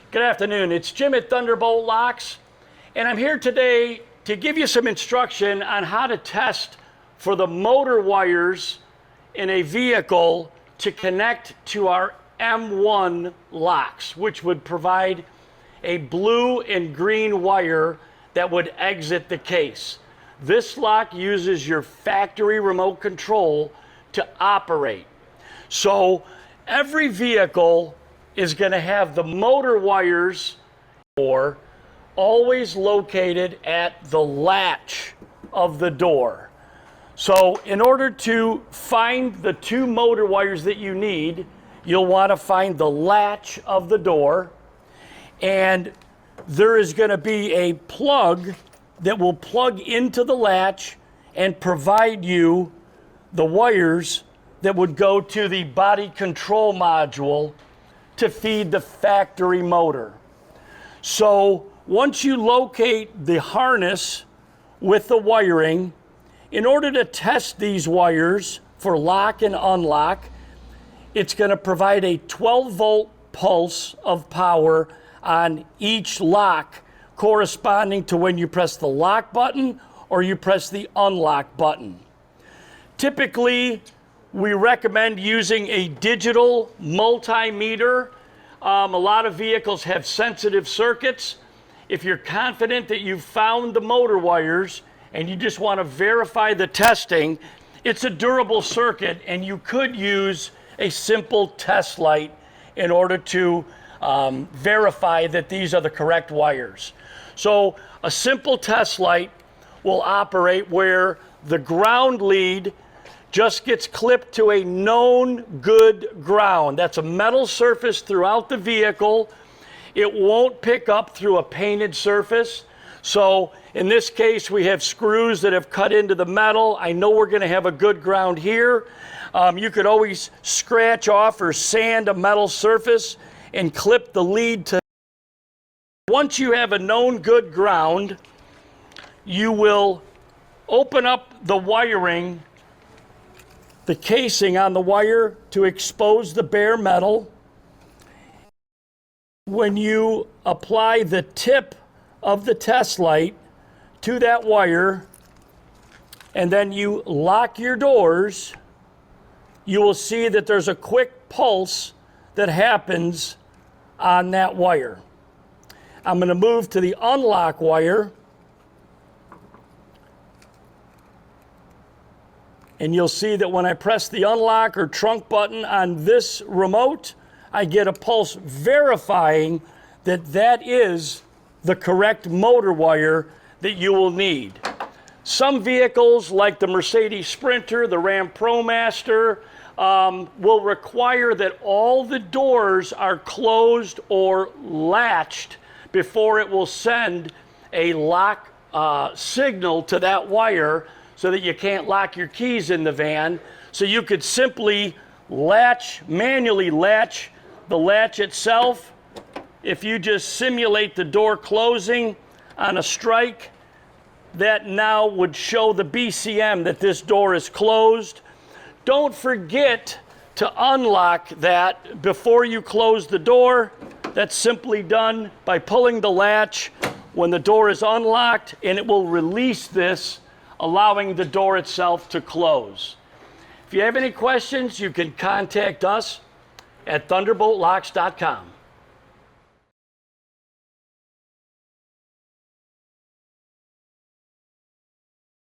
Good afternoon. It's Jim at Thunderbolt Locks, and I'm here today to give you some instruction on how to test for the motor wires in a vehicle to connect to our M1 locks, which would provide a blue and green wire that would exit the case. This lock uses your factory remote control to operate. So every vehicle is going to have the motor wires always located at the latch of the door. So in order to find the two motor wires that you need, you'll want to find the latch of the door, and there is going to be a plug that will plug into the latch and provide you the wires that would go to the body control module to feed the factory motor. So once you locate the harness with the wiring, in order to test these wires for lock and unlock, it's going to provide a 12-volt pulse of power on each lock, corresponding to when you press the lock button or you press the unlock button. Typically, we recommend using a digital multimeter. A lot of vehicles have sensitive circuits. If you're confident that you've found the motor wires and you just want to verify the testing, it's a durable circuit, and you could use a simple test light in order to verify that these are the correct wires. So a simple test light will operate where the ground lead just gets clipped to a known good ground. That's a metal surface throughout the vehicle. It won't pick up through a painted surface. So in this case, we have screws that have cut into the metal. I know we're going to have a good ground here. You could always scratch off or sand a metal surface and clip the lead to. Once you have a known good ground, you will open up the wiring, the casing on the wire, to expose the bare metal. When you apply the tip of the test light to that wire and then you lock your doors, you will see that there's a quick pulse that happens on that wire. I'm going to move to the unlock wire, and you'll see that when I press the unlock or trunk button on this remote, I get a pulse verifying that that is the correct motor wire that you will need. Some vehicles, like the Mercedes Sprinter, the Ram ProMaster, will require that all the doors are closed or latched before it will send a lock signal to that wire, so that you can't lock your keys in the van. So you could simply manually latch the latch itself. If you just simulate the door closing on a strike, that now would show the BCM that this door is closed. Don't forget to unlock that before you close the door. That's simply done by pulling the latch when the door is unlocked, and it will release this, allowing the door itself to close. If you have any questions, you can contact us at thunderboltlocks.com.